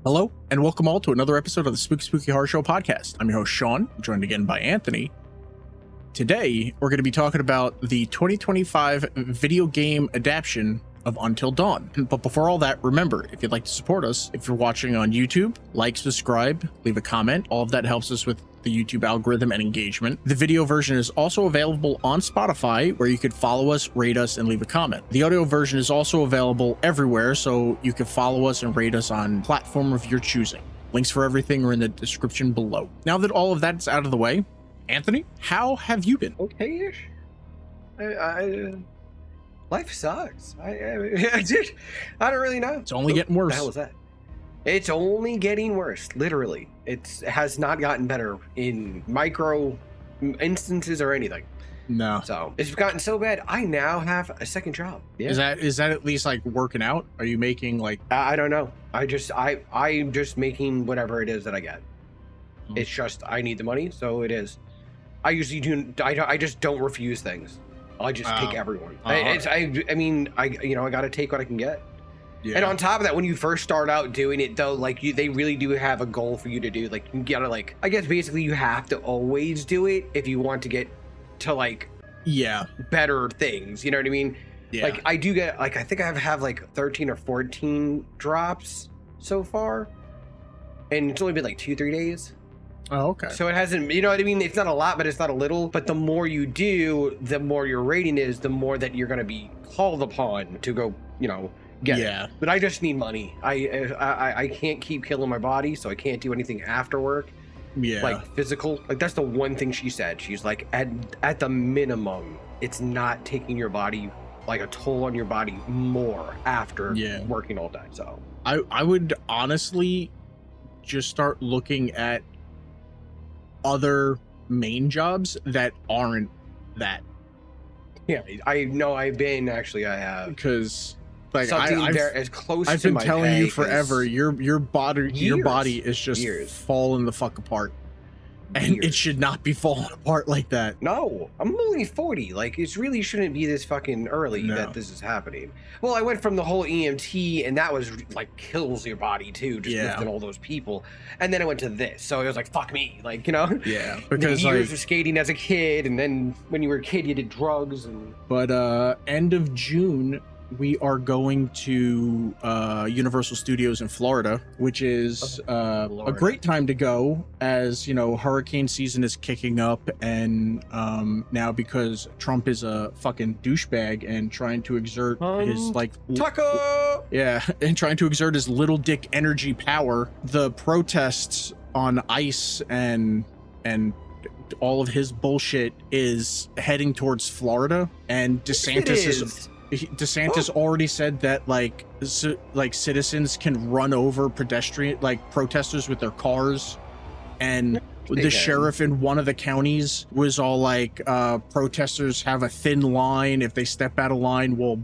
Hello, and welcome all to another episode of the Spooky Horror Show podcast. I'm your host, Sean, joined again by Anthony. Today, we're going to be talking about the 2025 video game adaptation of Until Dawn. But before all that, remember, if you'd like to support us, if you're watching on YouTube, like, subscribe, leave a comment. All of that helps us with the YouTube algorithm and engagement. The video version is also available on Spotify, where you could follow us, rate us, and leave a comment. The audio version is also available everywhere, so you can follow us and rate us on platform of your choosing. Links for everything are in the description below. Now that all of that's out of the way, Anthony, how have you been? Okay-ish. Life sucks. I don't really know. It's only getting worse. What the hell was that? It's only getting worse, literally. It has not gotten better in micro instances or anything. No. So it's gotten so bad. I now have a second job. Yeah. Is that at least like working out? Are you making like? I don't know. I'm just making whatever it is that I get. It's just I need the money, so it is. I usually do. I just don't refuse things. I just take everyone. I got to take what I can get. Yeah. And on top of that, when you first start out doing it, though, like they really do have a goal for you to do. Like you gotta I guess basically you have to always do it if you want to get to better things. You know what I mean? Yeah. Like I do get I think I have like 13 or 14 drops so far, and it's only been like 2-3 days. Oh, okay. So it hasn't, you know what I mean? It's not a lot, but it's not a little. But the more you do, the more your rating is, the more that you're going to be called upon to go, get it. But I just need money. I can't keep killing my body, so I can't do anything after work. Yeah. Like physical. Like that's the one thing she said. She's like, at the minimum, it's not taking your body, like a toll on your body more after working all day. So I would honestly just start looking at other main jobs that aren't that. Yeah, I know. I have, because like I've as close I've to been my telling you forever, your body is just falling the fuck apart, and it should not be falling apart like that. No, I'm only 40. Like it really shouldn't be this fucking early that this is happening. Well, I went from the whole EMT, and that was like kills your body too, just lifting all those people, and then I went to this, so it was like fuck me, Yeah, because years of skating as a kid, and then when you were a kid, you did drugs and. But end of June, we are going to Universal Studios in Florida, which is a great time to go, as hurricane season is kicking up, and now because Trump is a fucking douchebag and trying to exert his taco, and trying to exert his little dick energy power, the protests on ICE and all of his bullshit is heading towards Florida, and DeSantis already said that citizens can run over protesters with their cars, and the sheriff in one of the counties was all like, protesters have a thin line. If they step out of line, we'll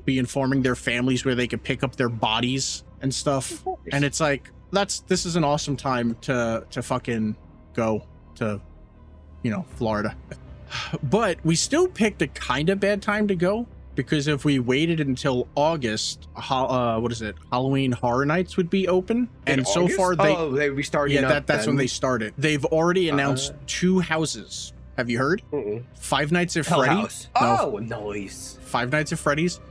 be informing their families where they can pick up their bodies and stuff. And it's like, this is an awesome time to fucking go to Florida. But we still picked a kind of bad time to go, because if we waited until August, Halloween Horror Nights would be open, and so far they restarted. Yeah, that's when they started. They've already announced 2 houses. Have you heard? Five Nights at Freddy's. Oh, nice. Five Nights at Freddy's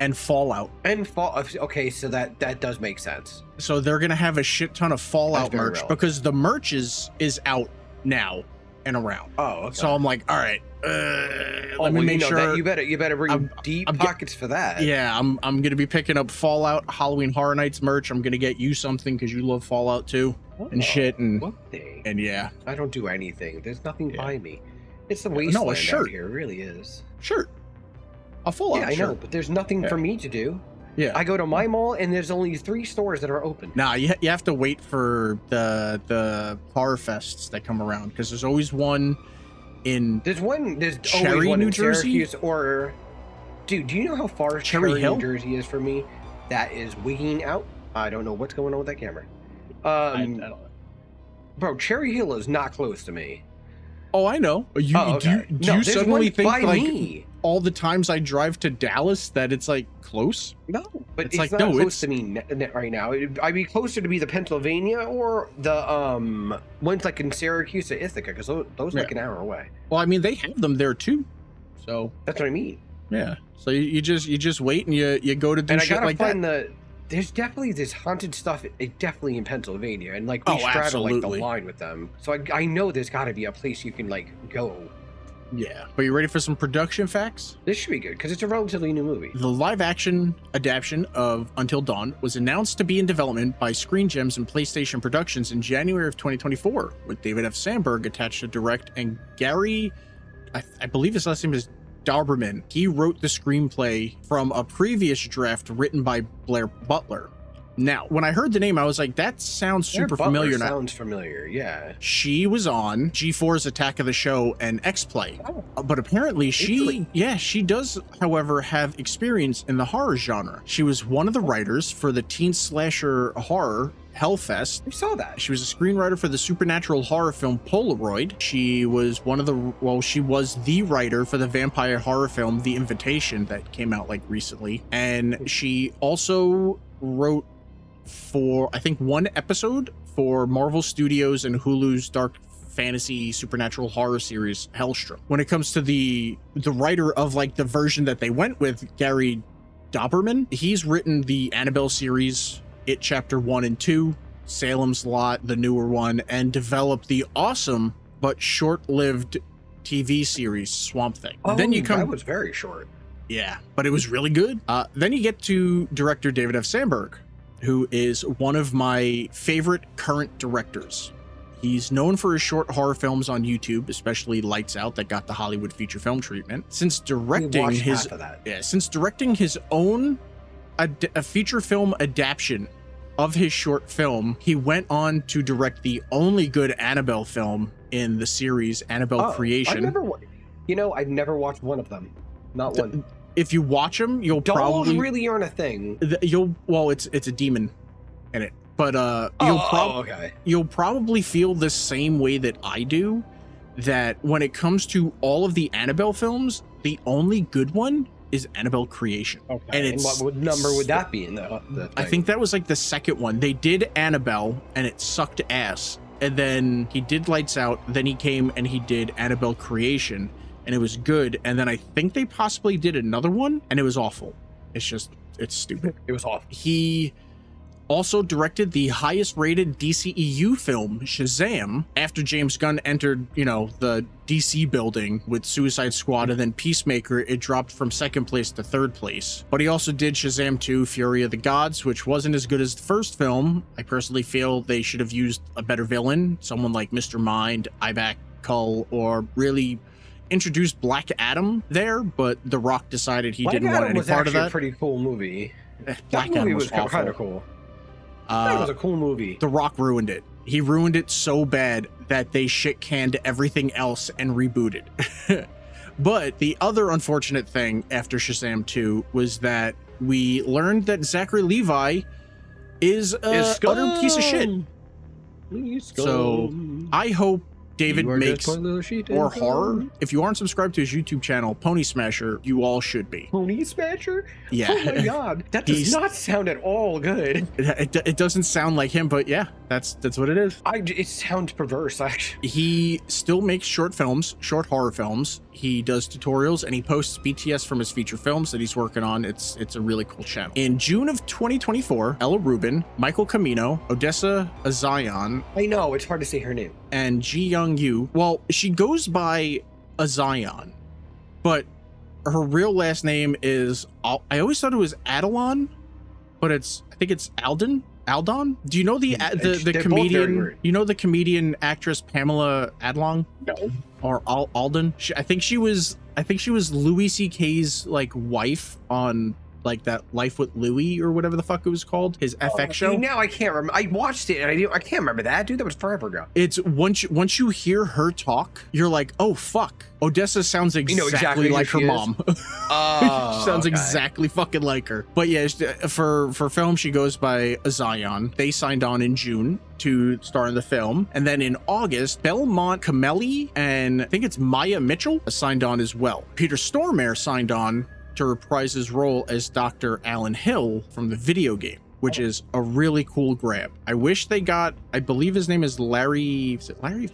and Fallout. Okay, so that does make sense. So they're gonna have a shit ton of Fallout merch, because the merch is out now and around. Oh, okay. So I'm like, all right, let me make sure that you better bring deep pockets for that. Yeah, I'm gonna be picking up Fallout Halloween Horror Nights merch. I'm gonna get you something because you love Fallout too, and shit, and yeah. I don't do anything. There's nothing by me. It's the wasteland. No, a shirt out here. It really is. Shirt. A Fallout shirt. I know, but there's nothing for me to do. Yeah, I go to my mall, and there's only 3 stores that are open. Nah, you have to wait for the horror fests that come around, because there's always one in. There's always Cherry, one New in Jersey, or, dude, do you know how far Cherry, New Jersey is from me? That is wigging out. I don't know what's going on with that camera. I don't know. Bro, Cherry Hill is not close to me. Oh, I know. Do you suddenly think like all the times I drive to Dallas that it's like close? No, But It's it's like, not no, close to me right now. I'd be closer to be the Pennsylvania or the ones like in Syracuse or Ithaca, because those Yeah. like an hour away. Well, I mean, they have them there too. So That's what I mean. yeah. So you just wait and you go to do And I shit gotta like find that. there's definitely this haunted stuff, definitely in Pennsylvania, and like we Oh, straddle like the absolutely. line with them. So I know there's got to be a place you can like go. Yeah. But you ready for some production facts? This should be good because it's a relatively new movie. The live-action adaptation of Until Dawn was announced to be in development by Screen Gems and PlayStation Productions in January of 2024, with David F. Sandberg attached to direct, and Gary, I believe his last name is Dauberman. He wrote the screenplay from a previous draft written by Blair Butler. Now, when I heard the name, I was like, that sounds super familiar. Sounds familiar, yeah. She was on G4's Attack of the Show and X-Play. But apparently she does, however, have experience in the horror genre. She was one of the writers for the teen slasher horror Hellfest. I saw that. She was a screenwriter for the supernatural horror film Polaroid. She was she was the writer for the vampire horror film The Invitation that came out like recently. And she also wrote for, I think, one episode for Marvel Studios and Hulu's dark fantasy supernatural horror series Hellstrom. When it comes to the writer of like the version that they went with, Gary Dauberman, he's written the Annabelle series, It Chapter 1 and 2, Salem's Lot, the newer one, and developed the awesome but short-lived TV series Swamp Thing. Then you come, that was very short. yeah, but it was really good. Then you get to director David F. Sandberg, who is one of my favorite current directors. He's known for his short horror films on YouTube, especially Lights Out, that got the Hollywood feature film treatment. Since directing his own a feature film adaptation of his short film, he went on to direct the only good Annabelle film in the series, Annabelle Creation. I've never watched one of them. Not one. If you watch them, you'll Dolls probably really aren't a thing. It's a demon in it, but you'll probably feel the same way that I do, that when it comes to all of the Annabelle films, the only good one is Annabelle Creation. Okay. And what number would that be in the thing? I think that was like the second one. They did Annabelle and it sucked ass, and then he did Lights Out, then he came and he did Annabelle Creation, and it was good, and then I think they possibly did another one and it was awful. It's stupid. It was awful. He also directed the highest rated DCEU film, Shazam, after James Gunn entered, the DC building with Suicide Squad, and then Peacemaker, it dropped from second place to third place. But he also did Shazam 2, Fury of the Gods, which wasn't as good as the first film. I personally feel they should have used a better villain, someone like Mr. Mind, Ibak Kull, or really introduced Black Adam there, but The Rock decided he didn't want any part of that. A pretty cool movie. Black Adam was kind of cool. That was a cool movie. The Rock ruined it. He ruined it so bad that they shit-canned everything else and rebooted. But the other unfortunate thing after Shazam 2 was that we learned that Zachary Levi is a utter piece of shit. So I hope David makes more horror. If you aren't subscribed to his YouTube channel, Pony Smasher, you all should be. Pony Smasher? Yeah. Oh my god, that does not sound at all good. It doesn't sound like him, but yeah, that's what it is. It sounds perverse, actually. He still makes short horror films. He does tutorials and he posts BTS from his feature films that he's working on. It's a really cool channel. In June of 2024, Ella Rubin, Michael Camino, Odessa Azion, I know, it's hard to say her name, and Ji Young Yu. Well, she goes by Azion, but her real last name is, I always thought it was Adelon, but I think it's Aldon. Do you know the comedian? You know the comedian actress Pamela Adlon? No. Or Alden? I think she was Louis C.K's like wife on like that Life with Louis or whatever the fuck it was called, his FX show. Now I can't remember. I watched it and I can't remember that, dude. That was forever ago. It's once you hear her talk, you're like, oh fuck, Odessa sounds exactly like her mom. She sounds exactly fucking like her. But yeah, for film she goes by Zion. They signed on in June to star in the film, and then in August, Belmont Camelli and I think it's Maya Mitchell signed on as well. Peter Stormare signed on to reprise his role as Dr. Alan Hill from the video game, which is a really cool grab. I wish they got, I believe his name is Larry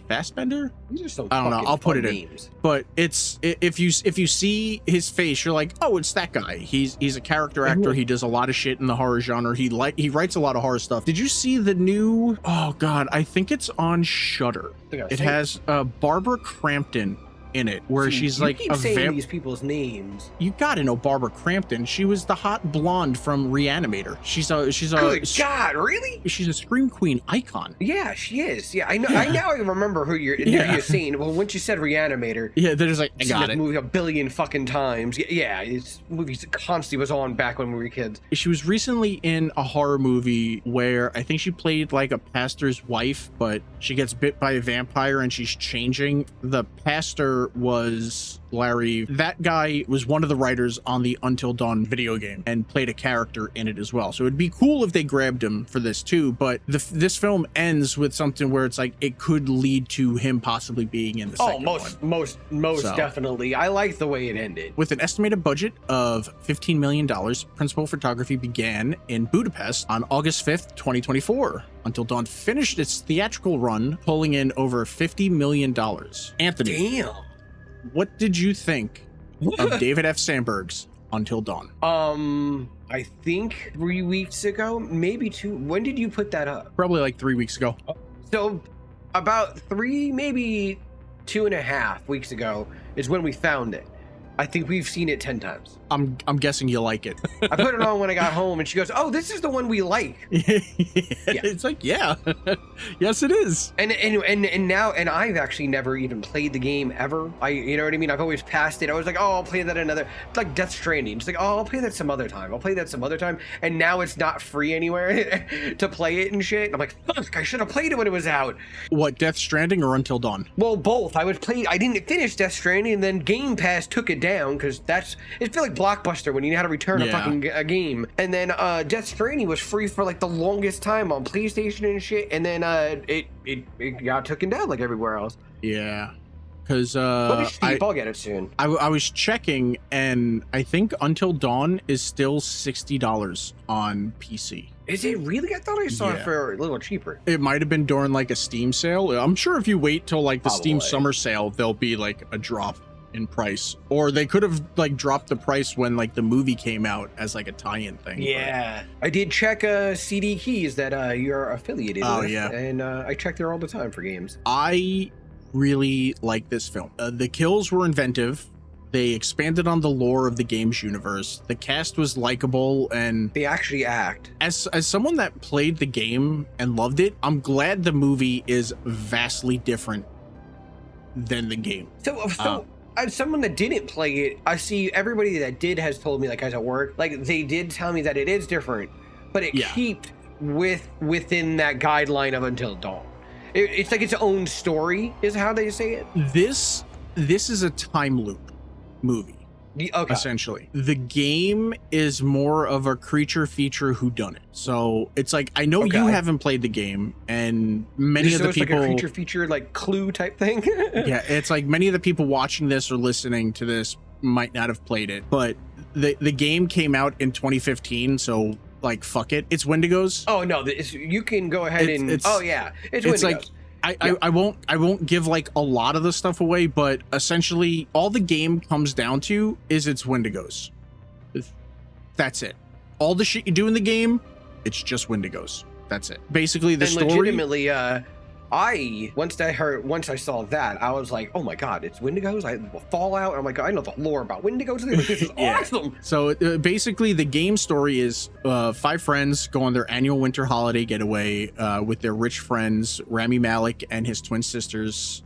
Fassbender? These are so I don't know, I'll put it names. in. But it's, if you see his face, you're like, oh, it's that guy. He's a character actor. He does a lot of shit in the horror genre. He writes a lot of horror stuff. Did you see the new, oh God, I think it's on Shudder. It has Barbara Crampton in it, where she's like keep saying these people's names. You gotta know Barbara Crampton. She was the hot blonde from Reanimator. She's a Good God, really? She's a Scream Queen icon. Yeah, she is. Yeah, I know. I now remember who you're seeing. Well, once you said Reanimator, they're just like, I got it. Movie a billion fucking times. Yeah, it's movies constantly was on back when we were kids. She was recently in a horror movie where I think she played like a pastor's wife, but she gets bit by a vampire and she's changing. The pastor was Larry. That guy was one of the writers on the Until Dawn video game and played a character in it as well. So it'd be cool if they grabbed him for this too, but this film ends with something where it's like it could lead to him possibly being in the second one. Most definitely. I like the way it ended. With an estimated budget of $15 million, principal photography began in Budapest on August 5th, 2024. Until Dawn finished its theatrical run, pulling in over $50 million. Anthony, damn. What did you think of David F. Sandberg's Until Dawn? I think 3 weeks ago, maybe 2. When did you put that up? Probably like 3 weeks ago. So about 3, maybe 2.5 weeks ago is when we found it. I think we've seen it 10 times. I'm guessing you like it. I put it on when I got home and she goes, oh, this is the one we like. Yeah. It's like, yeah. Yes, it is. And now I've actually never even played the game ever. You know what I mean? I've always passed it. I was like, oh, I'll play that another, it's like Death Stranding. It's like, oh, I'll play that some other time. And now it's not free anywhere to play it and shit. I'm like, fuck, I should have played it when it was out. What, Death Stranding or Until Dawn? Well, both. I didn't finish Death Stranding and then Game Pass took it down because it felt like Blockbuster when you know how to return a game. And then Death Stranding was free for like the longest time on PlayStation and shit, and then it got taken down like everywhere else. Yeah, because I'll get it soon. I was checking and I think Until Dawn is still $60 on PC. Is it really? I thought I saw it for a little cheaper. It might have been during like a Steam sale. I'm sure if you wait till like the Steam summer sale, there'll be like a drop in price, or they could have like dropped the price when like the movie came out as like a tie-in thing. Yeah, but I did check CD Keys that you're affiliated with. Yeah, and I check there all the time for games. I really like this film. The kills were inventive. They expanded on the lore of the game's universe. The cast was likable, and they actually act. As someone that played the game and loved it, I'm glad the movie is vastly different than the game. So as someone that didn't play it, I see everybody that did has told me, like, guys at work, like they did tell me that it is different, but it keeps within that guideline of Until Dawn. It's like its own story is how they say it. This is a time loop movie. Essentially, the game is more of a creature feature whodunit. So it's like, I know you haven't played the game, and many of the people, like a creature feature, like Clue type thing. Yeah, it's like many of the people watching this or listening to this might not have played it, but the game came out in 2015, so like fuck it, it's Wendigos. Oh no, you can go ahead and it's Wendigos. Like, I won't give like a lot of the stuff away, but essentially all the game comes down to is it's Wendigos. That's it. All the shit you do in the game, it's just Wendigos. That's it. Basically, the story. Legitimately, once I saw that, I was like, oh my god, it's Wendigos. Fallout. I'm like, I know the lore about Wendigos. This is awesome. So basically, the game story is 5 friends go on their annual winter holiday getaway with their rich friends Rami Malek and his twin sisters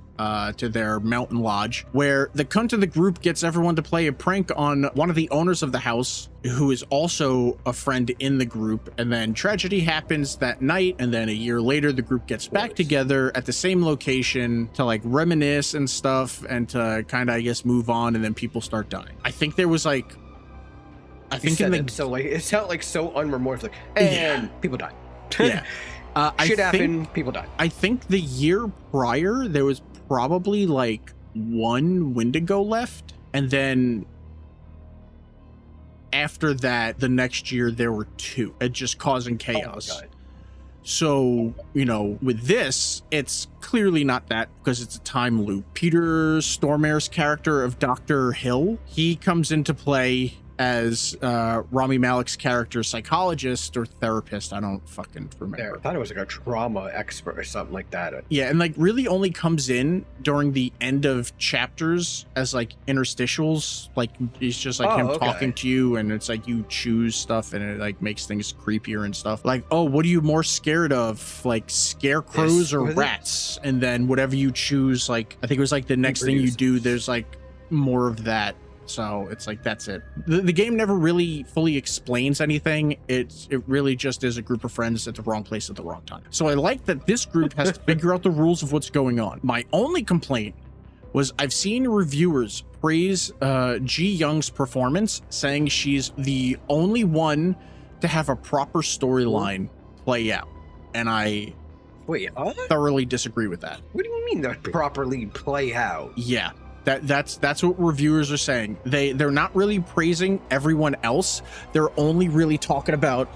to their mountain lodge, where the cunt of the group gets everyone to play a prank on one of the owners of the house, who is also a friend in the group. And then tragedy happens that night, and then a year later the group gets back together at the same location to like reminisce and stuff, and to kind of, I guess, move on, and then people start dying. I think there was like, so like it sounded like so unremorseful, and people died. Yeah. Shit happened, people died. I think the year prior there was probably like 1 Wendigo left, and then after that, the next year there were 2, it just causing chaos. Oh my God. So, you know, with this, it's clearly not that, because it's a time loop. Peter Stormare's character of Dr. Hill, he comes into play as Rami Malek's character, psychologist or therapist. I don't fucking remember. I thought it was like a trauma expert or something like that. Yeah, and like really only comes in during the end of chapters as like interstitials. Like it's just like him talking to you, and it's like you choose stuff, and it like makes things creepier and stuff. Like, oh, what are you more scared of? Like scarecrows or rats? And then whatever you choose, like I think it was like the next thing you do, there's like more of that. So it's like, that's it. The game never really fully explains anything. It really just is a group of friends at the wrong place at the wrong time. So I like that this group has to figure out the rules of what's going on. My only complaint was I've seen reviewers praise Ji Young's performance, saying she's the only one to have a proper storyline play out. And I thoroughly disagree with that. What do you mean that properly play out? Yeah. That's what reviewers are saying. They're not really praising everyone else. They're only really talking about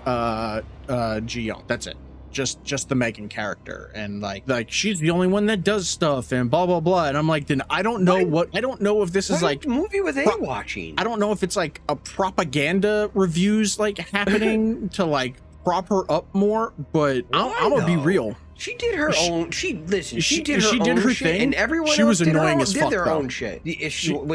Ji Young. That's it. Just the Megan character, and like she's the only one that does stuff and blah blah blah. And I'm like, then I don't know I don't know if this is like movie were they watching. I don't know if it's like a propaganda reviews like happening to like prop her up more, but I'm gonna be real. She did her own. She did her shit, thing, and everyone she else was did annoying her, as did fuck, their though. own shit. The issue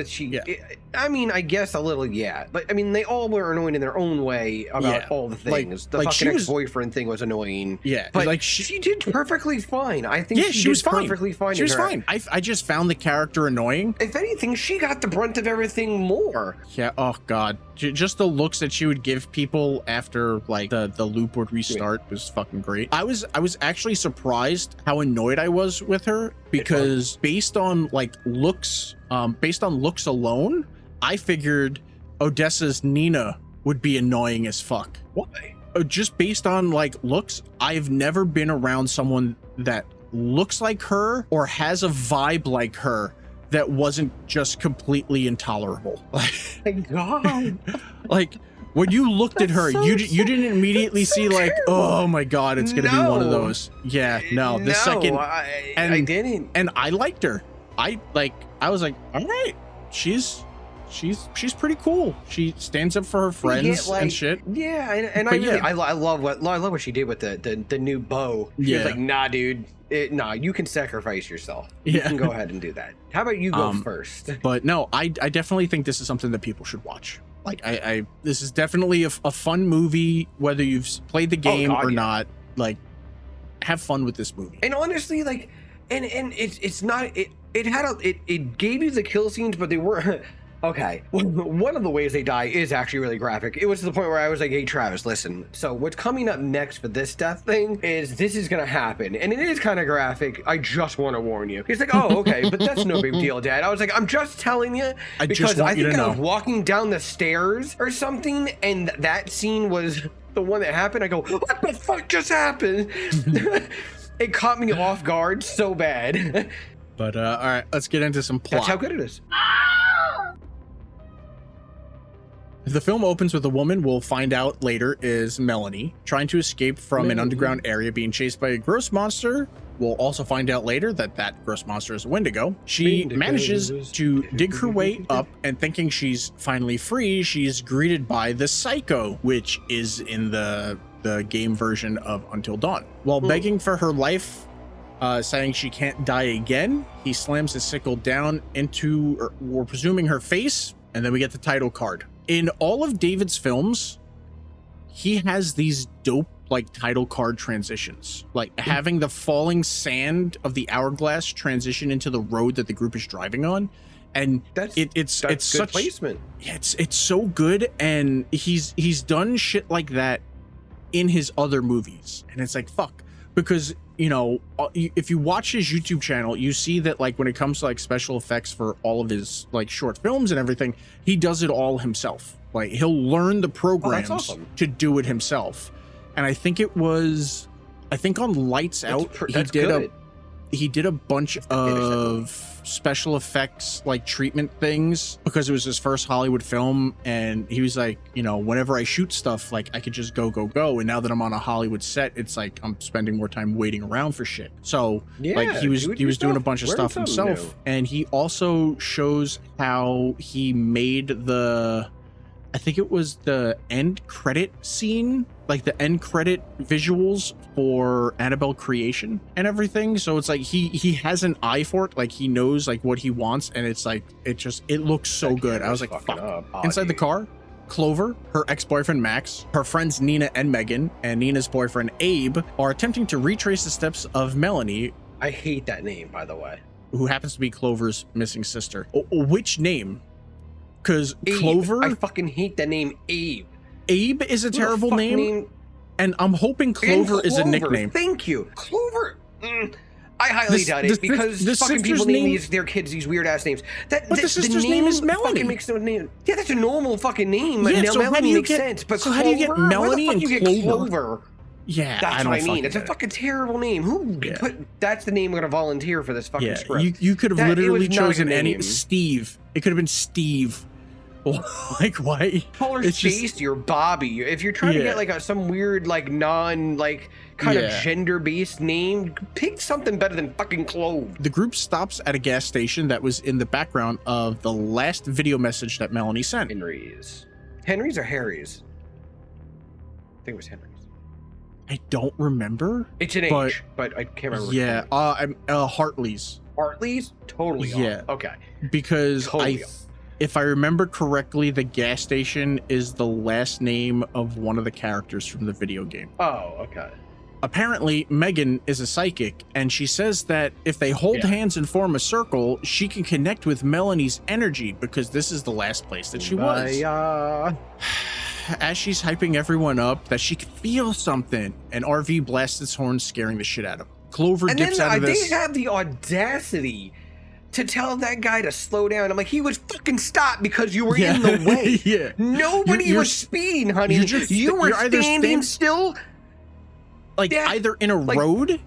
I mean, I guess a little, yeah, but I mean, they all were annoying in their own way about all the things. The fucking ex-boyfriend thing was annoying. Yeah, but like she did perfectly fine. I think she was did perfectly fine. She was fine. I just found the character annoying. If anything, she got the brunt of everything more. Yeah. Oh God. Just the looks that she would give people after like the loop would restart was fucking great. I was actually surprised how annoyed I was with her, because based on looks alone, I figured Odessa's Nina would be annoying as fuck. Why? Just based on like looks, I've never been around someone that looks like her or has a vibe like her that wasn't just completely intolerable. My God. Like when you looked at her, you didn't immediately see like, oh my God, it's gonna be one of those. Yeah, no. The second, I didn't, and I liked her. I was like, all right, she's pretty cool. She stands up for her friends and shit. Yeah, and I love what she did with the new bow. She was like, nah, dude. Nah, you can sacrifice yourself. You can go ahead and do that. How about you go first? But no, I definitely think this is something that people should watch. Like this is definitely a fun movie, whether you've played the game or not. Like, have fun with this movie. And honestly, like, and it's not it gave you the kill scenes, but they weren't. Okay, one of the ways they die is actually really graphic. It was to the point where I was like, hey, Travis, listen. So what's coming up next for this death thing is this is going to happen. And it is kind of graphic. I just want to warn you. He's like, oh, okay, but that's no big deal, Dad. I was like, I'm just telling you because I think I was walking down the stairs or something, and that scene was the one that happened. I go, what the fuck just happened? It caught me off guard so bad. But all right, let's get into some plot. That's how good it is. The film opens with a woman we'll find out later is Melanie, trying to escape from an underground area being chased by a gross monster. We'll also find out later that gross monster is a Wendigo. She manages to dig her way up, and thinking she's finally free, she's greeted by the Psycho, which is in the game version of Until Dawn. While begging for her life, saying she can't die again, he slams his sickle down into, or we're presuming, her face, and then we get the title card. In all of David's films, he has these dope like title card transitions, like having the falling sand of the hourglass transition into the road that the group is driving on, and it's such placement. It's so good, and he's done shit like that in his other movies, and it's like fuck, because you know, if you watch his YouTube channel, you see that like when it comes to like special effects for all of his like short films and everything, he does it all himself. Like he'll learn the programs to do it himself. And I think on Lights Out, he did a bunch of special effects like treatment things because it was his first Hollywood film, and he was like, you know, whenever I shoot stuff, like I could just go, and now that I'm on a Hollywood set, it's like I'm spending more time waiting around for shit. So like he was doing a bunch of stuff himself, and he also shows how he made I think it was the end credit scene, like the end credit visuals for Annabelle Creation and everything. So it's like he has an eye for it, like he knows like what he wants, and it's like it looks so good. I was like, fuck. Inside the car, Clover, her ex-boyfriend Max, her friends Nina and Megan, and Nina's boyfriend Abe are attempting to retrace the steps of Melanie. I hate that name, by the way. Who happens to be Clover's missing sister. Which name? Because Clover, I fucking hate that name, Abe. Abe is a terrible name, and I'm hoping Clover is a nickname. Thank you, Clover. I highly doubt it because fucking people name their kids these weird ass names. But the sister's name is Melanie. Makes no name. Yeah, that's a normal fucking name. Yeah, now so Melanie makes sense. But so how do you get Melanie and Clover? Yeah, that's what I mean. It's a fucking terrible name. Who put? That's the name we're gonna volunteer for this fucking script. You could have literally chosen any Steve. It could have been Steve. Like why? Call her Stacy or Bobby. If you're trying to get like some weird like non like kind of gender based name, pick something better than fucking Clove. The group stops at a gas station that was in the background of the last video message that Melanie sent. Henry's or Harry's? I think it was Henry's. I don't remember. It's an H, but I can't remember. Yeah, I'm Hartley's. Hartley's? Totally. Yeah. Off. Okay. Because totally if I remember correctly, the gas station is the last name of one of the characters from the video game. Oh, okay. Apparently, Megan is a psychic, and she says that if they hold hands and form a circle, she can connect with Melanie's energy because this is the last place that she was. As she's hyping everyone up, that she could feel something, an RV blasts its horn, scaring the shit out of them. Clover dips out of this. They have the audacity to tell that guy to slow down. I'm like, he would fucking stop because you were in the way. Nobody was speeding, honey. You were standing still. Like either in a road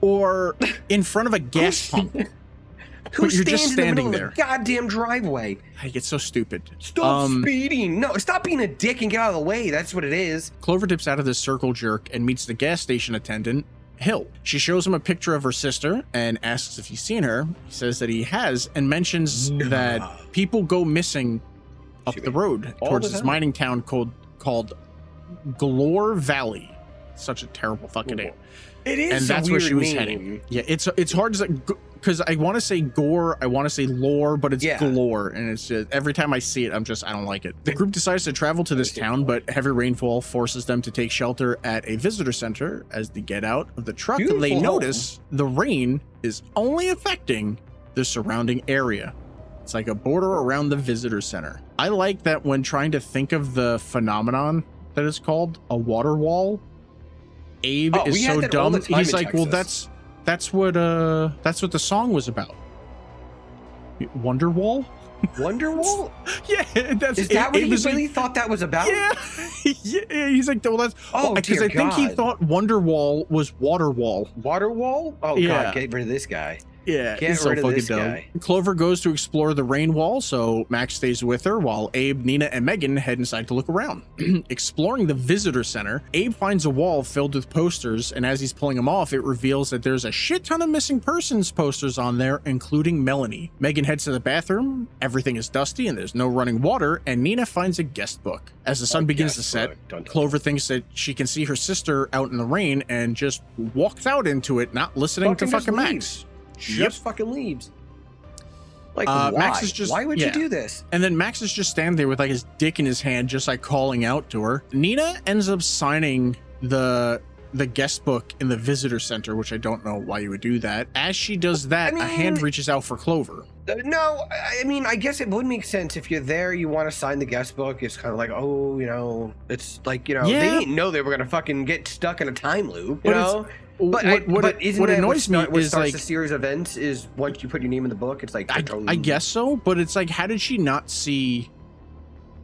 or in front of a gas pump. Who you're just standing in the middle of the goddamn driveway? I get so stupid. Stop speeding. No, stop being a dick and get out of the way. That's what it is. Clover dips out of this circle jerk and meets the gas station attendant, Hill. She shows him a picture of her sister and asks if he's seen her. He says that he has and mentions that people go missing up the road towards this mining town called Glore Valley. Such a terrible fucking name. It is, and that's where she was heading. Yeah, it's hard to say because I want to say gore, I want to say lore, but it's galore, and it's just every time I see it, I don't like it. The group decides to travel to this town, but heavy rainfall forces them to take shelter at a visitor center. As they get out of the truck, they notice the rain is only affecting the surrounding area. It's like a border around the visitor center. I like that when trying to think of the phenomenon that is called a water wall. Abe is so dumb. He's like, well, that's what the song was about. Wonderwall? Wonderwall? Yeah, is that what he really thought that was about? Yeah. Yeah, he's like, well, that's because I think he thought Wonderwall was Waterwall. Waterwall? Oh god, get rid of this guy. Yeah, he's so fucking dumb. Clover goes to explore the rain wall, so Max stays with her while Abe, Nina, and Megan head inside to look around. Exploring the visitor center, Abe finds a wall filled with posters, and as he's pulling them off, it reveals that there's a shit ton of missing persons posters on there, including Melanie. Megan heads to the bathroom, everything is dusty and there's no running water, and Nina finds a guest book. As the sun begins to set, Clover thinks that she can see her sister out in the rain and just walks out into it, not listening to fucking Max. Just fucking leaves. Like, why? Max is just, why would you do this? And then Max is just standing there with like his dick in his hand, just like calling out to her. Nina ends up signing the guest book in the visitor center, which I don't know why you would do that. As she does that, a hand reaches out for Clover. No, I mean, I guess it would make sense if you're there, you want to sign the guest book. It's kind of like, oh, you know, it's like, you know, they didn't know they were going to fucking get stuck in a time loop, you know? What annoys me is like the series of events is once you put your name in the book, it's like I guess so, but it's like, how did she not see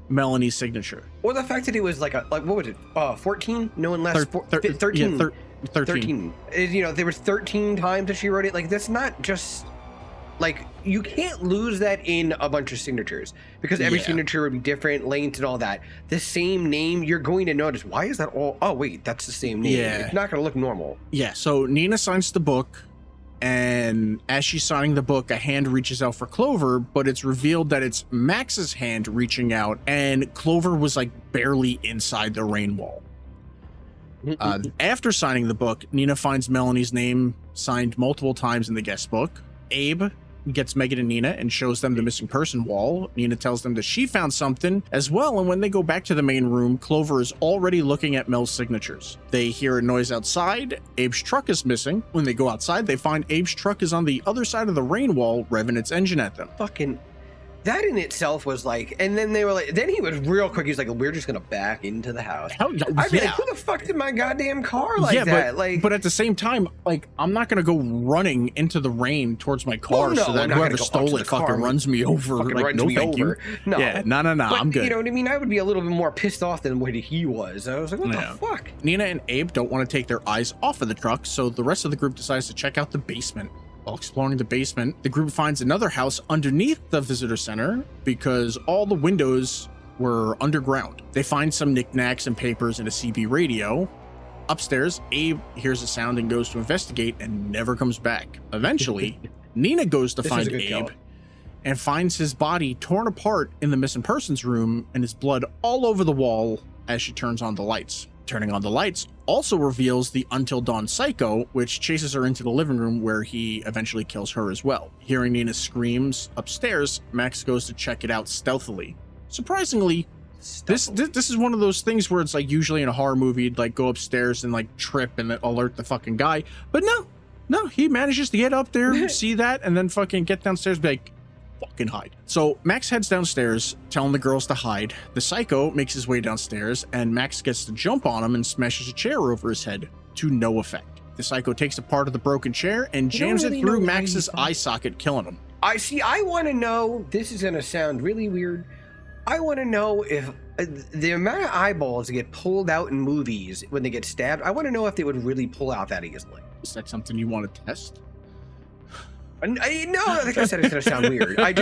Melanie's signature? Or the fact that it was like what was it? 14? No one less 13. 13. You know, there was 13 times that she wrote it. Like, that's not just Like, you can't lose that in a bunch of signatures because every signature would be different, length and all that. The same name, you're going to notice, why is that all? Oh, wait, that's the same name. Yeah. It's not going to look normal. Yeah, so Nina signs the book, and as she's signing the book, a hand reaches out for Clover, but it's revealed that it's Max's hand reaching out, and Clover was like barely inside the rain wall. After signing the book, Nina finds Melanie's name signed multiple times in the guest book. Abe gets Megan and Nina and shows them the missing person wall. Nina tells them that she found something as well, and when they go back to the main room, Clover is already looking at Mel's signatures. They hear a noise outside. Abe's truck is missing. When they go outside, they find Abe's truck is on the other side of the rain wall, revving its engine at them. Fucking... that in itself was like, and then they were like, then he was real quick. He's like, we're just gonna back into the house. I'd be like, who the fuck did my goddamn car like that? But at the same time, like, I'm not gonna go running into the rain towards my car so that whoever stole it fucking runs me over. Like, no, thank you. No, yeah, no, I'm good. You know what I mean? I would be a little bit more pissed off than what he was. I was like, what the fuck? Nina and Abe don't want to take their eyes off of the truck, so the rest of the group decides to check out the basement. While exploring the basement, the group finds another house underneath the visitor center because all the windows were underground. They find some knickknacks and papers and a CB radio. Upstairs, Abe hears a sound and goes to investigate and never comes back. Eventually, Nina goes to find Abe and finds his body torn apart in the missing persons room and his blood all over the wall as she turns on the lights. Turning on the lights also reveals the Until Dawn psycho, which chases her into the living room where he eventually kills her as well. Hearing Nina's screams upstairs, Max goes to check it out stealthily. Surprisingly, this is one of those things where it's like usually in a horror movie, you'd like go upstairs and like trip and alert the fucking guy. But no, he manages to get up there, see that, and then fucking get downstairs and be like, fucking hide. So Max heads downstairs, telling the girls to hide. The psycho makes his way downstairs, and Max gets to jump on him and smashes a chair over his head to no effect. The psycho takes a part of the broken chair and jams it through Max's eye socket, killing him. I want to know, this is going to sound really weird. I want to know if the amount of eyeballs that get pulled out in movies when they get stabbed, I want to know if they would really pull out that easily. Is that something you want to test? No, like I said, it's gonna sound weird. I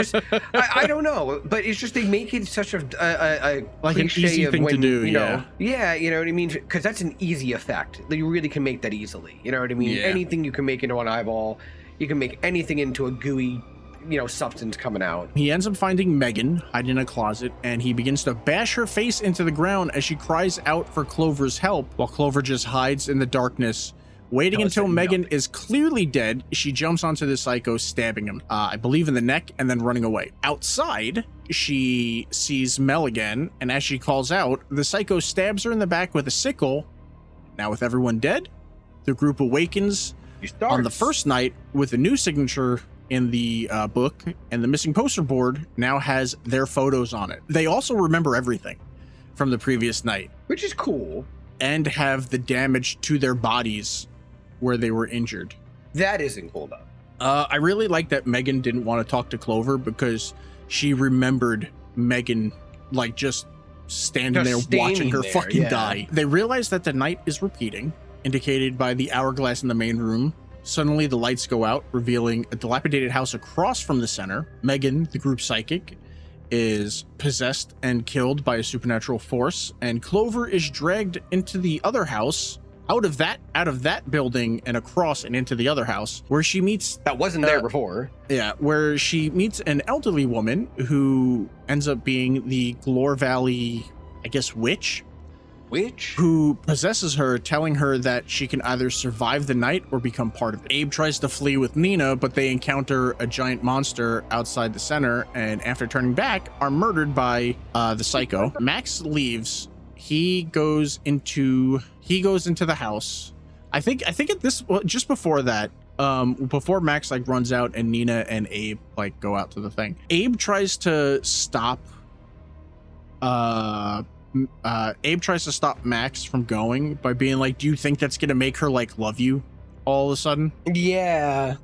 don't know, but it's just they make it such a like cliche an easy thing to do. You know what I mean? Because that's an easy effect. You really can make that easily. You know what I mean? Yeah. Anything you can make into an eyeball, you can make anything into a gooey, substance coming out. He ends up finding Megan hiding in a closet, and he begins to bash her face into the ground as she cries out for Clover's help, while Clover just hides in the darkness. Waiting until Megan is clearly dead, she jumps onto the psycho, stabbing him, I believe in the neck, and then running away. Outside, she sees Mel again, and as she calls out, the psycho stabs her in the back with a sickle. Now with everyone dead, the group awakens on the first night with a new signature in the book, and the missing poster board now has their photos on it. They also remember everything from the previous night. Which is cool. And have the damage to their bodies where they were injured. That isn't cool though. I really like that Megan didn't want to talk to Clover because she remembered Megan like just standing there watching her fucking die. They realize that the night is repeating, indicated by the hourglass in the main room. Suddenly the lights go out, revealing a dilapidated house across from the center. Megan, the group psychic, is possessed and killed by a supernatural force, and Clover is dragged into the other house, out of that building and across and into the other house, where she meets that wasn't there before. Yeah, where she meets an elderly woman who ends up being the Glore Valley, I guess, witch, who possesses her, telling her that she can either survive the night or become part of it. Abe tries to flee with Nina, but they encounter a giant monster outside the center, and after turning back, are murdered by the psycho. Max leaves. He goes into the house. I think at this, just before that, before Max like runs out and Nina and Abe like go out to the thing, Abe tries to stop Max from going by being like, do you think that's gonna make her like love you all of a sudden? Yeah.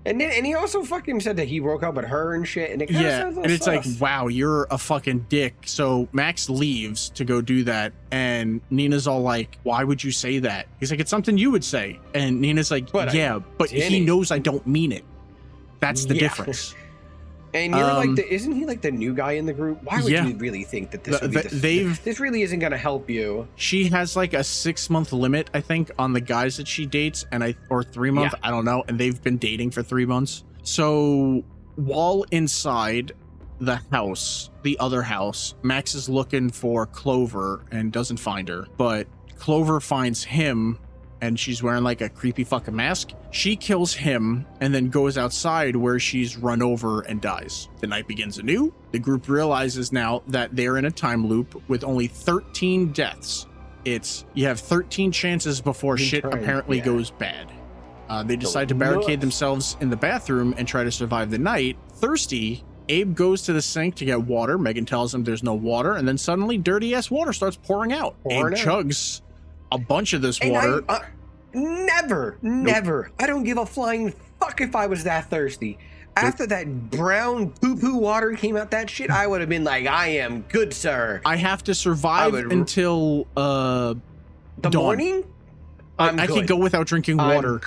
And he also fucking said that he broke up with her and shit, and it kind of sounds a little it's like, wow, you're a fucking dick. So Max leaves to go do that, and Nina's all like, why would you say that? He's like, it's something you would say. And Nina's like, but he knows I don't mean it. That's the Yeah. difference. And you're like isn't he like the new guy in the group? Why would you really think that this would be this really isn't going to help you? She has like a 6-month limit, I think, on the guys that she dates, or 3 month, I don't know, and they've been dating for 3 months. So while inside the house, the other house, Max is looking for Clover and doesn't find her, but Clover finds him, and she's wearing like a creepy fucking mask. She kills him and then goes outside where she's run over and dies. The night begins anew. The group realizes now that they're in a time loop with only 13 deaths. You have 13 chances before shit apparently goes bad. They decide to barricade themselves in the bathroom and try to survive the night. Thirsty, Abe goes to the sink to get water. Megan tells him there's no water, and then suddenly dirty ass water starts pouring out. Abe chugs a bunch of this water. Never. I don't give a flying fuck if I was that thirsty. After that brown poo-poo water came out that shit, I would have been like, I am good, sir. I have to survive until the dawn. Morning? I could go without drinking water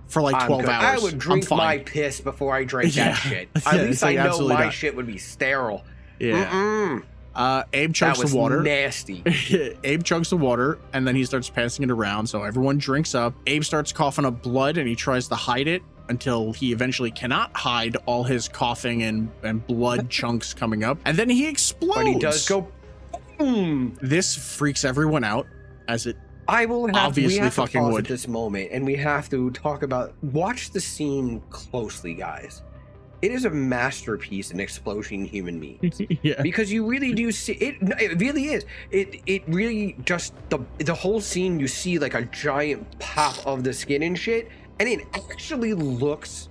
for like 12 hours. I would drink my piss before I drank that shit. At least I know my shit would be sterile. Yeah. Abe chugs the water. Nasty. Abe chugs the water, and then he starts passing it around, so everyone drinks up. Abe starts coughing up blood, and he tries to hide it until he eventually cannot hide all his coughing and blood chunks coming up. And then he explodes. But he does go boom. This freaks everyone out, as it obviously fucking would. At this moment, and we have to talk about, watch the scene closely, guys. It is a masterpiece in exploding human meat. Yeah. Because you really do see it. It really is. It really just the whole scene. You see like a giant pop of the skin and shit, and it actually looks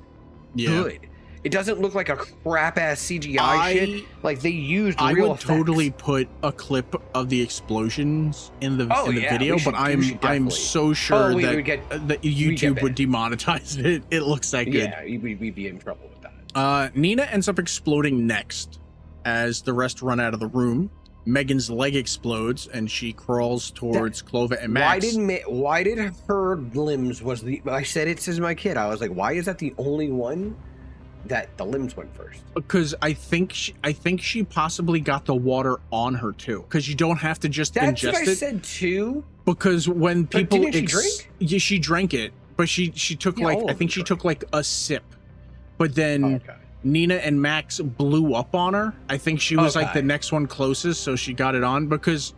good. It doesn't look like a crap ass CGI shit. Like they used real I would effects. totally put a clip of the explosions in the video, but I'm so sure that YouTube would demonetize it. It looks that good. Yeah, we'd be in trouble with that. Nina ends up exploding next as the rest run out of the room. Megan's leg explodes and she crawls towards Clover and Max. Why did her limbs I said it says my kid. I was like, why is that the only one that the limbs went first? Because I think she possibly got the water on her too. Because you don't have to just ingest it. That's what I said too. Because when people didn't she drink? Yeah, she drank it, but she took I think she took like a sip. But then Nina and Max blew up on her. I think she was like the next one closest, so she got it on. Because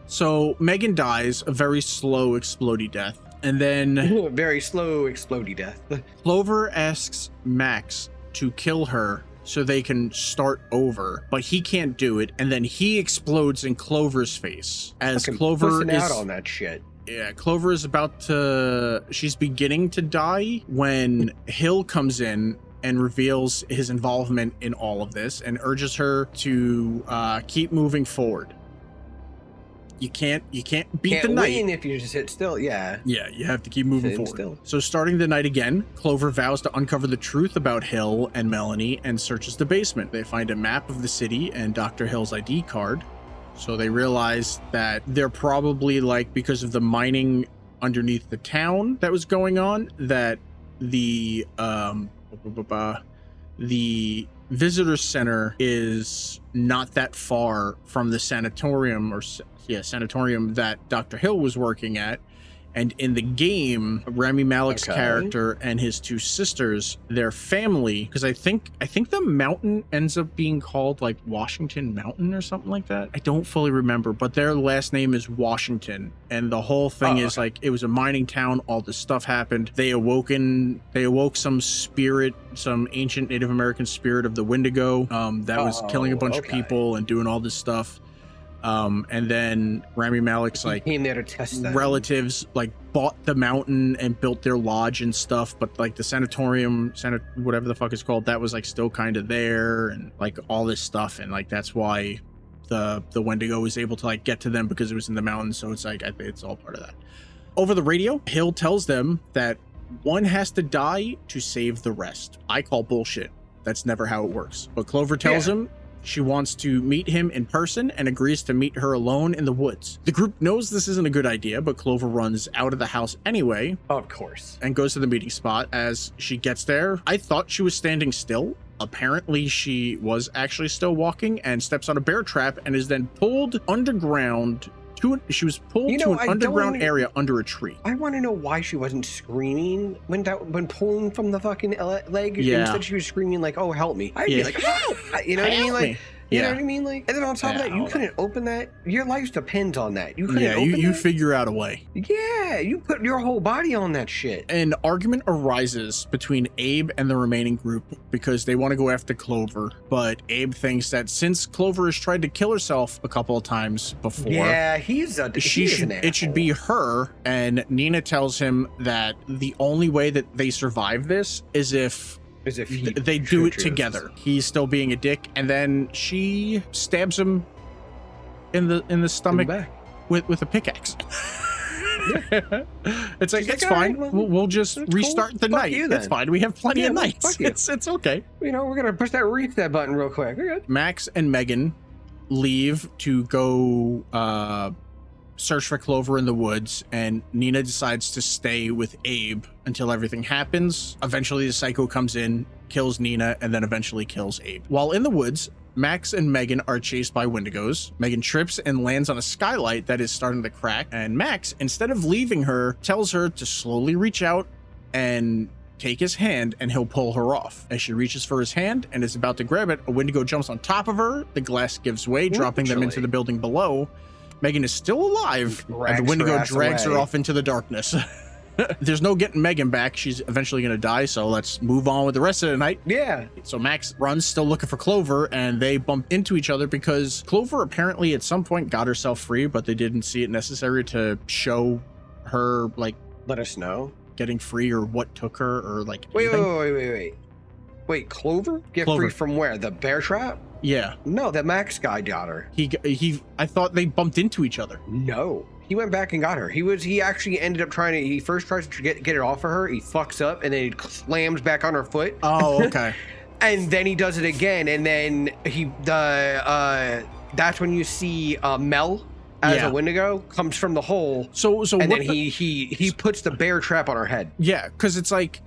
so Megan dies a very slow explodey death, and then very slow explodey death. Clover asks Max to kill her so they can start over, but he can't do it, and then he explodes in Clover's face as Clover is out on that shit. Yeah, Clover is she's beginning to die when Hill comes in and reveals his involvement in all of this and urges her to keep moving forward. You can't beat the night if you just sit still. Yeah, you have to keep moving forward. So starting the night again, Clover vows to uncover the truth about Hill and Melanie and searches the basement. They find a map of the city and Dr. Hill's ID card. So they realize that they're probably because of the mining underneath the town that was going on, that the visitor center is not that far from the sanatorium that Dr. Hill was working at. And in the game, Rami Malek's character and his two sisters, their family, because I think the mountain ends up being called like Washington Mountain or something like that. I don't fully remember, but their last name is Washington. And the whole thing is it was a mining town. All this stuff happened. They awoke some spirit, some ancient Native American spirit of the Wendigo that was killing a bunch of people and doing all this stuff. And then Rami Malek's came there to test them. Relatives bought the mountain and built their lodge and stuff, but the sanatorium, whatever the fuck it's called, that was still kind of there, and all this stuff, and that's why the Wendigo was able to get to them, because it was in the mountains. So it's it's all part of that. Over the radio, Hill tells them that one has to die to save the rest. I call bullshit. That's never how it works. But Clover tells him She wants to meet him in person and agrees to meet her alone in the woods. The group knows this isn't a good idea, but Clover runs out of the house anyway. Of course. And goes to the meeting spot. As she gets there, I thought she was standing still. Apparently she was actually still walking and steps on a bear trap and is then pulled underground. She was pulled to an underground area under a tree. I want to know why she wasn't screaming when pulling from the fucking leg. Yeah. Instead she was screaming like, "Oh, help me!" I'd be like, "Help!" You know what I mean? Like, you know what I mean? Like, and then on top of that, you couldn't open that. Your life depends on that. You couldn't open you that? figure out a way. Yeah, you put your whole body on that shit. An argument arises between Abe and the remaining group because they want to go after Clover, but Abe thinks that since Clover has tried to kill herself a couple of times before, it should be her. And Nina tells him that the only way that they survive this is if they do it together. He's still being a dick, and then she stabs him in the stomach with a pickaxe. It's like, it's fine. Right, we'll just restart the night. It's fine. We have plenty of nights. It's okay. You know, we're gonna push that reset button real quick. We're good. Max and Megan leave to go search for Clover in the woods, and Nina decides to stay with Abe until everything happens. Eventually the psycho comes in, kills Nina, and then eventually kills Abe. While in the woods, Max and Megan are chased by Wendigos. Megan trips and lands on a skylight that is starting to crack, and Max, instead of leaving her, tells her to slowly reach out and take his hand, and he'll pull her off. As she reaches for his hand and is about to grab it, a Wendigo jumps on top of her. The glass gives way, dropping them into the building below. Megan is still alive, and the Wendigo drags her off into the darkness. There's no getting Megan back. She's eventually going to die, so let's move on with the rest of the night. Yeah. So Max runs, still looking for Clover, and they bump into each other because Clover apparently at some point got herself free, but they didn't see it necessary to show her, like... Let us know. Getting free or what took her or, like, Wait. Wait, Clover? Clover. Free from where? The bear trap? Yeah. No, the Max guy got her. I thought they bumped into each other. No. He went back and got her. He actually ended up he first tries to get it off of her. He fucks up and then he slams back on her foot. Oh, okay. And then he does it again. And then that's when you see Mel as a Wendigo comes from the hole. So and then he puts the bear trap on her head. Yeah, because it's like,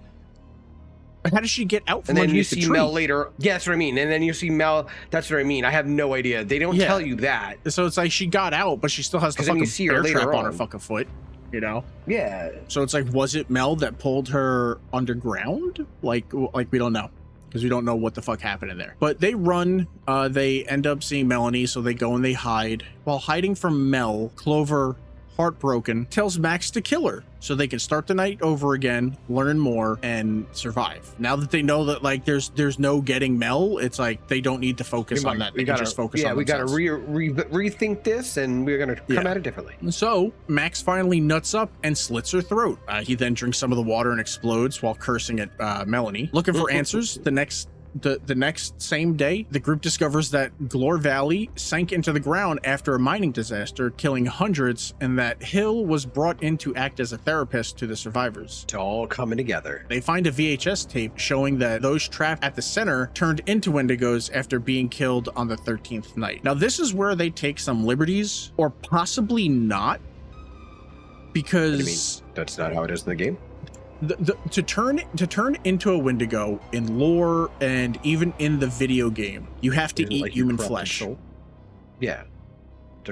how does she get out from underneath the tree? And then you see Mel later. Yeah, that's what I mean. And then you see Mel. That's what I mean. I have no idea. They don't tell you that. So it's like she got out, but she still has the fucking bear trap on her fucking foot. You know? Yeah. So it's like, was it Mel that pulled her underground? Like we don't know. Because we don't know what the fuck happened in there. But they run. They end up seeing Melanie, so they go and they hide. While hiding from Mel, Clover, heartbroken, tells Max to kill her so they can start the night over again, learn more, and survive. Now that they know that, like, there's no getting Mel, it's like they don't need to focus on that. They can just focus on themselves. Yeah, we gotta rethink this, and we're gonna come at it differently. So Max finally nuts up and slits her throat. He then drinks some of the water and explodes while cursing at Melanie. Looking for answers, the next same day, the group discovers that Glore Valley sank into the ground after a mining disaster, killing hundreds, and that Hill was brought in to act as a therapist to the survivors. It's all coming together. They find a VHS tape showing that those trapped at the center turned into Wendigos after being killed on the 13th night. Now, this is where they take some liberties, or possibly not, because... What do you mean? That's not how it is in the game? To turn into a Wendigo in lore and even in the video game, you have to eat human flesh. Yeah.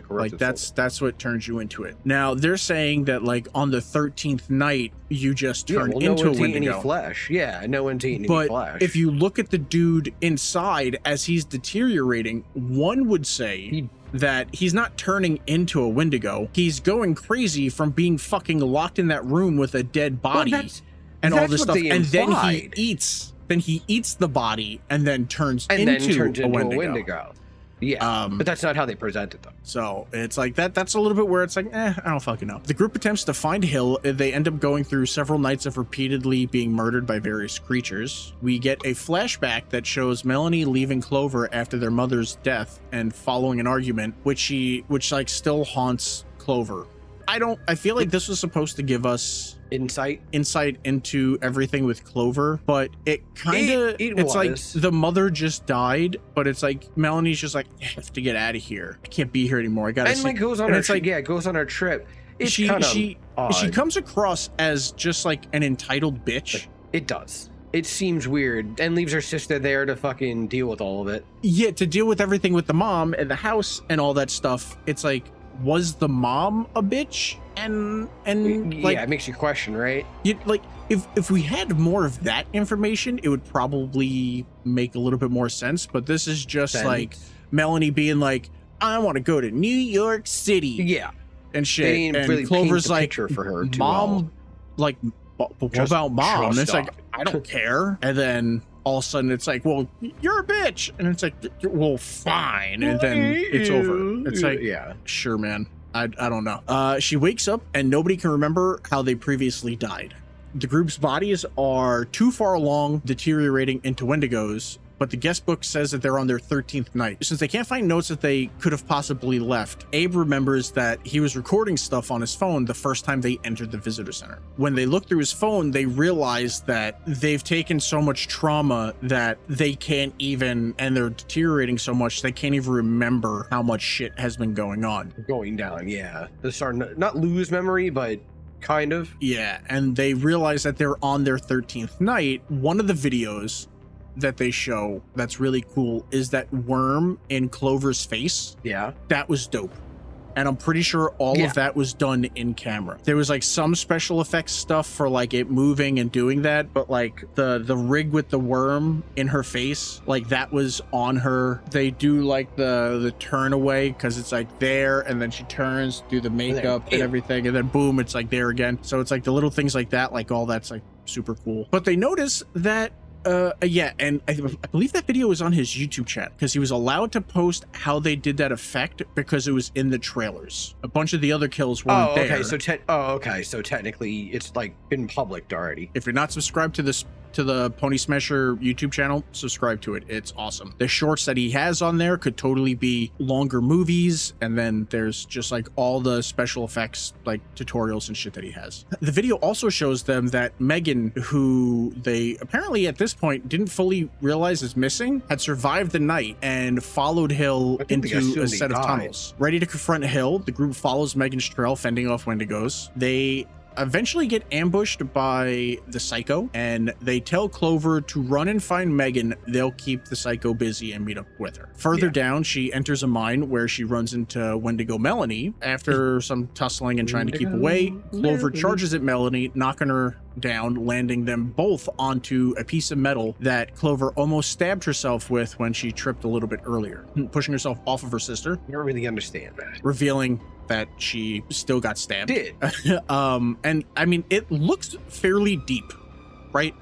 Like that's what turns you into it. Now they're saying that, like, on the 13th night you just turn into a Wendigo. Any flesh. Yeah, no one's eating any flesh. But if you look at the dude inside as he's deteriorating, one would say that he's not turning into a Wendigo. He's going crazy from being fucking locked in that room with a dead body and all this stuff. And then he eats the body and then turns into a Wendigo. Yeah, but that's not how they present it, though. So it's like that's a little bit where it's like, I don't fucking know. The group attempts to find Hill. They end up going through several nights of repeatedly being murdered by various creatures. We get a flashback that shows Melanie leaving Clover after their mother's death and following an argument, which like still haunts Clover. I feel like this was supposed to give us insight into everything with Clover, but it kind of, it's like the mother just died, but it's like Melanie's just like, I have to get out of here. I can't be here anymore. I gotta and see. like goes on and her it's like, yeah, goes on her trip. It's she she comes across as just like an entitled bitch. It does. It seems weird, and leaves her sister there to fucking deal with all of it. Yeah, to deal with everything with the mom and the house and all that stuff. It's like, was the mom a bitch? And like, yeah, it makes you question, right? Like, if we had more of that information, it would probably make a little bit more sense. But this is just like Melanie being like, I want to go to New York City. Yeah. And shit. They didn't and really Clover's paint the like, picture for her too mom, well. like, what about mom? And it's like, I don't care. And then all of a sudden it's like, well, you're a bitch. And it's like, well, fine. And then it's over. It's like, yeah, sure, man. I don't know. She wakes up and nobody can remember how they previously died. The group's bodies are too far along, deteriorating into Wendigos, but the guest book says that they're on their 13th night. Since they can't find notes that they could have possibly left, Abe remembers that he was recording stuff on his phone the first time they entered the visitor center. When they look through his phone, they realize that they've taken so much trauma that they can't even, and they're deteriorating so much, they can't even remember how much shit has been going on. Going down, yeah. They're starting to not lose memory, but kind of. Yeah, and they realize that they're on their 13th night. One of the videos that they show that's really cool is that worm in Clover's face. Yeah, that was dope, and I'm pretty sure all of that was done in camera. There was like some special effects stuff for like it moving and doing that, but like the rig with the worm in her face, like that was on her. They do like the turn away because it's like there, and then she turns, do the makeup and everything, and then boom, it's like there again. So it's like the little things like that, like all that's like super cool. But they notice that yeah, and I believe that video was on his YouTube channel because he was allowed to post how they did that effect because it was in the trailers. A bunch of the other kills weren't there. Okay, so technically it's like been published already. If you're not subscribed to the Pony Smasher YouTube channel, subscribe to it. It's awesome. The shorts that he has on there could totally be longer movies, and then there's just like all the special effects like tutorials and shit that he has. The video also shows them that Megan, who they apparently at this point didn't fully realize is missing, had survived the night and followed Hill into a set of tunnels. Ready to confront Hill, the group follows Megan's trail, fending off Wendigos. They eventually get ambushed by the Psycho, and they tell Clover to run and find Megan. They'll keep the Psycho busy and meet up with her. Further down, she enters a mine where she runs into Wendigo Melanie. After some tussling and trying to keep away, Clover charges at Melanie, knocking her down, landing them both onto a piece of metal that Clover almost stabbed herself with when she tripped a little bit earlier, pushing herself off of her sister. I don't really understand that. Revealing that she still got stabbed. And I mean, it looks fairly deep, right?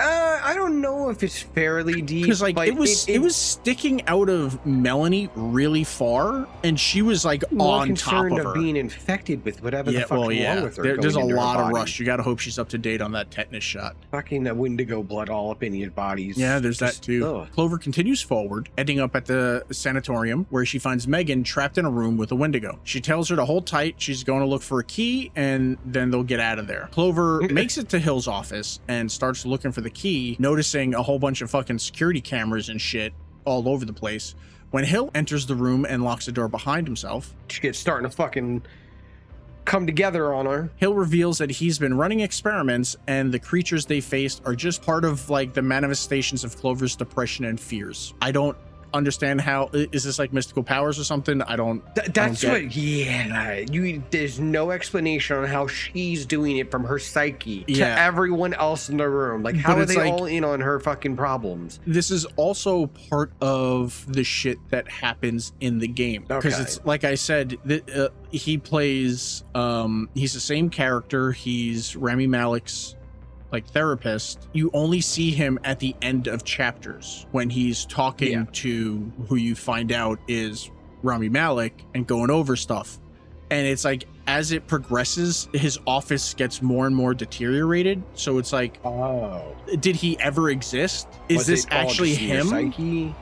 I don't know if it's fairly deep because like it was sticking out of Melanie really far, and she was like on top of her, being infected with whatever the fuck's wrong with her. There's a lot of rush. You gotta hope she's up to date on that tetanus shot. Fucking the Wendigo blood all up in your bodies. Yeah, there's that too. Ugh. Clover continues forward, ending up at the sanatorium where she finds Megan trapped in a room with a Wendigo. She tells her to hold tight. She's going to look for a key, and then they'll get out of there. Clover makes it to Hill's office and starts looking for the key, noticing a whole bunch of fucking security cameras and shit all over the place. When Hill enters the room and locks the door behind himself, she gets starting to fucking come together on her. Hill reveals that he's been running experiments, and the creatures they faced are just part of like the manifestations of Clover's depression and fears. I don't understand how is this like mystical powers or something? That's what. Yeah, there's no explanation on how she's doing it from her psyche to everyone else in the room. Like, how are they all in on her fucking problems? This is also part of the shit that happens in the game because it's like I said, he plays he's the same character. He's Rami Malek's like therapist. You only see him at the end of chapters when he's talking to who you find out is Rami Malek and going over stuff. And it's like as it progresses, his office gets more and more deteriorated. So it's like, oh, did he ever exist? Is this actually him?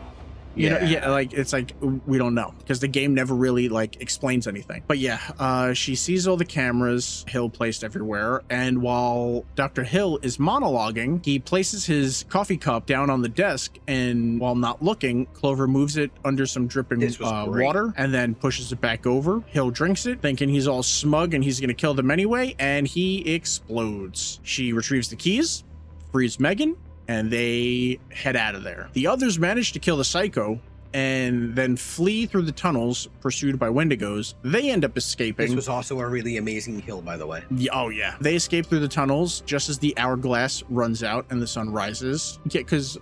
You know, yeah, like it's like we don't know because the game never really like explains anything. But yeah, she sees all the cameras Hill placed everywhere, and while Dr. Hill is monologuing, he places his coffee cup down on the desk, and while not looking, Clover moves it under some dripping water and then pushes it back over. Hill drinks it, thinking he's all smug and he's gonna kill them anyway, and he explodes. She retrieves the keys, frees Megan, and they head out of there. The others manage to kill the psycho and then flee through the tunnels pursued by Wendigos. They end up escaping. This was also a really amazing kill, by the way. Oh yeah. They escape through the tunnels just as the hourglass runs out and the sun rises. Yeah, because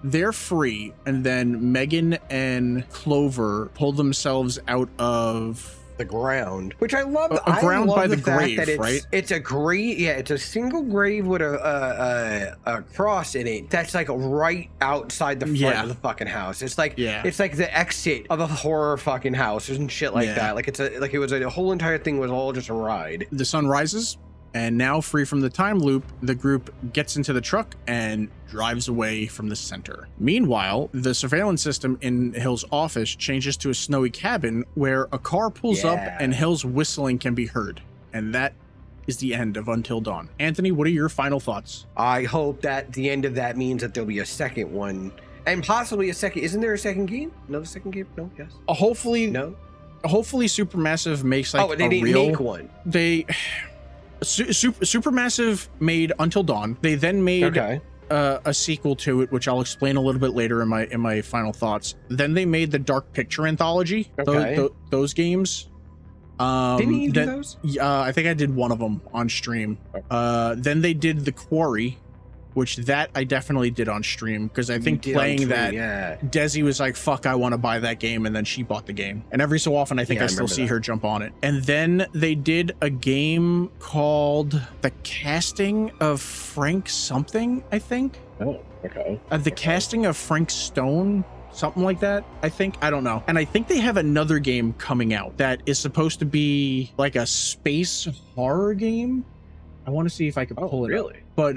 they're free, and then Megan and Clover pull themselves out of the ground, which I love. A ground by the fact grave, that it's, right? It's a grave. Yeah, it's a single grave with a cross in it. That's like right outside the front of the fucking house. It's like it's like the exit of a horror fucking house and shit like that. Like it was a whole entire thing was all just a ride. The sun rises, and now free from the time loop, the group gets into the truck and drives away from the center. Meanwhile, the surveillance system in Hill's office changes to a snowy cabin where a car pulls up and Hill's whistling can be heard. And that is the end of Until Dawn. Anthony, what are your final thoughts? I hope that the end of that means that there'll be a second one, and possibly a second. Isn't there a second game? Another second game? No, yes. Hopefully, no. Hopefully, Supermassive makes like they didn't make one. Supermassive made Until Dawn. They then made a sequel to it, which I'll explain a little bit later in my final thoughts. Then they made the Dark Picture anthology. Those games. Didn't you do those? I think I did one of them on stream. Then they did The Quarry, which that I definitely did on stream because I think playing that, Desi was like, fuck, I want to buy that game, and then she bought the game. And every so often I think I still see her jump on it. And then they did a game called The Casting of Frank something, I think. The Casting of Frank Stone, something like that, I think. I don't know. And I think they have another game coming out that is supposed to be like a space horror game. I want to see if I can pull it up. But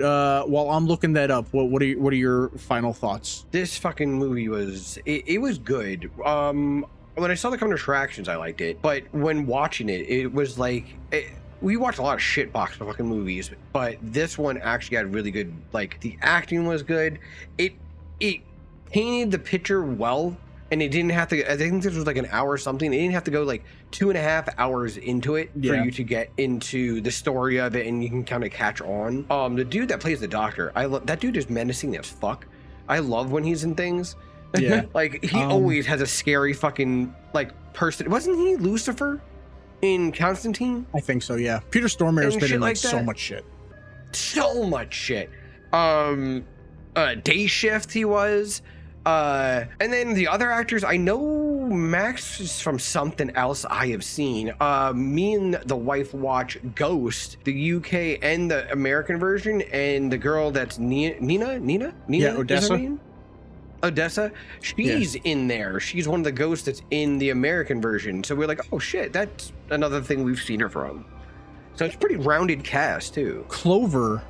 while I'm looking that up, what are your final thoughts? This fucking movie was it was good. When I saw the cover attractions, I liked it. But when watching it, it was like we watched a lot of shitbox fucking movies, but this one actually had really good. Like the acting was good. It painted the picture well. And it didn't have to, I think this was like an hour or something. It didn't have to go like 2.5 hours into it for you to get into the story of it, and you can kind of catch on. The dude that plays the doctor, that dude is menacing as fuck. I love when he's in things. Yeah. Like he always has a scary fucking like person. Wasn't he Lucifer in Constantine? I think so, yeah. Peter Stormare's been in like so much shit. So much shit. Day Shift he was. And then the other actors, I know Max is from something else I have seen. Me and the wife watch Ghost, the UK and the American version, and the girl that's Nina? Yeah, Odessa. Odessa, she's in there. She's one of the ghosts that's in the American version. So we're like, oh shit, that's another thing we've seen her from. So it's a pretty rounded cast too. Clover,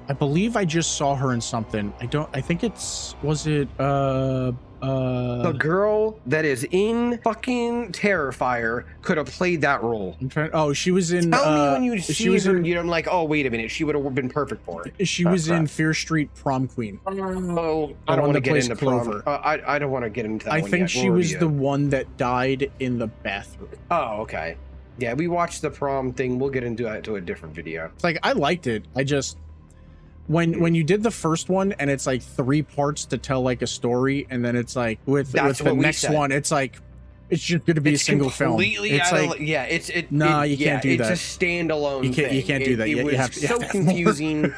I believe I just saw her in something. I think it's, was it, the girl that is in fucking Terrifier could have played that role. She was in, tell me when you see her, I'm like, oh, wait a minute, she would have been perfect for it. She was in Fear Street Prom Queen. Oh, I don't want to get into Clover. I don't want to get into that one. I think she was the one that died in the bathroom. Oh, okay. Yeah, we watched the prom thing. We'll get into it to a different video. It's like, I liked it. I just, when you did the first one and it's like 3 parts to tell like a story, and then it's like with the next one, it's like it's just going to be a single film. It's like, you can't do that. It's a standalone. You can't do that. It was so confusing.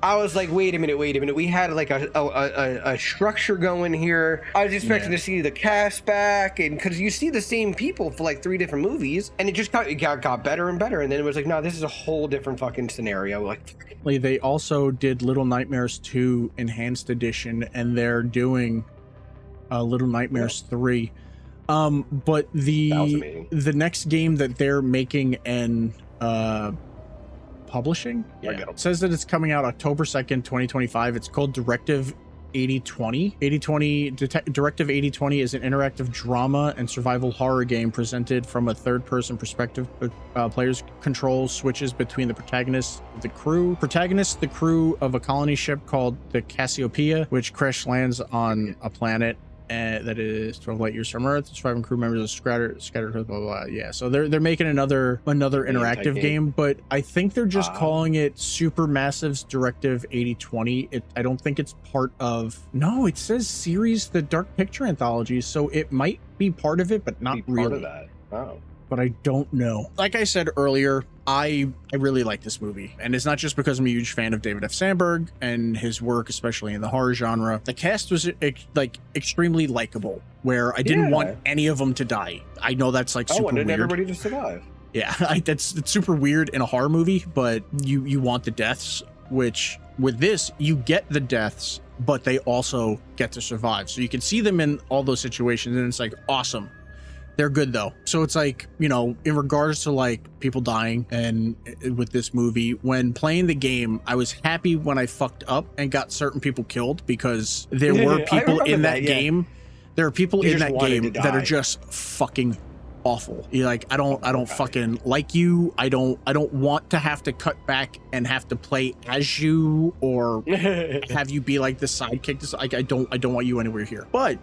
I was like, wait a minute. We had like a structure going here. I was expecting to see the cast back, and because you see the same people for like 3 different movies, and it just got better and better, and then it was like, no, this is a whole different fucking scenario. Like, they also did Little Nightmares 2 Enhanced Edition, and they're doing Little Nightmares 3. But the next game that they're making and publishing says that it's coming out October 2nd, 2025. It's called Directive 8020. 8020 Directive 8020 is an interactive drama and survival horror game presented from a third-person perspective. Players control switches between the protagonist, the crew of a colony ship called the Cassiopeia, which crash lands on a planet that is 12 light years from Earth. Surviving crew members are scattered, blah, blah, blah. Yeah, so they're making another interactive game, but I think they're just calling it Supermassive's Directive 8020. I don't think it's part of. No, it says series the Dark Picture Anthology, so it might be part of it, but not really. Part of that. Oh. But I don't know. Like I said earlier, I really like this movie, and it's not just because I'm a huge fan of David F. Sandberg and his work, especially in the horror genre. The cast was like extremely likable, where I didn't want any of them to die. I know that's like super weird. Everybody to survive. Yeah, it's super weird in a horror movie, but you want the deaths, which with this you get the deaths, but they also get to survive. So you can see them in all those situations, and it's like awesome. They're good though. So it's like, you know, in regards to like people dying, and with this movie, when playing the game, I was happy when I fucked up and got certain people killed, because there were people in that game. There are people in that game that are just fucking awful. You're like, I don't fucking like you. I don't want to have to cut back and have to play as you, or have you be like the sidekick. I don't want you anywhere here. But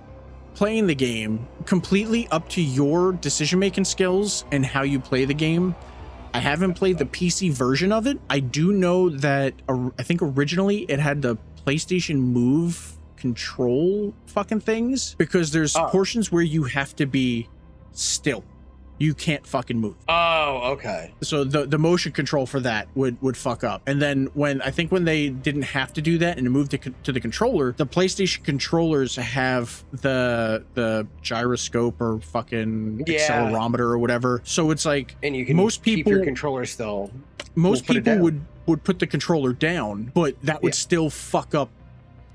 playing the game, completely up to your decision-making skills and how you play the game. I haven't played the PC version of it. I do know that I think originally it had the PlayStation Move control fucking things, because there's portions where you have to be still. You can't fucking move. Oh, okay. So the motion control for that would fuck up. And then when they didn't have to do that and moved to the controller, the PlayStation controllers have the gyroscope or fucking accelerometer or whatever. So it's like, and you can keep your controller still. Most people would put the controller down, but that would still fuck up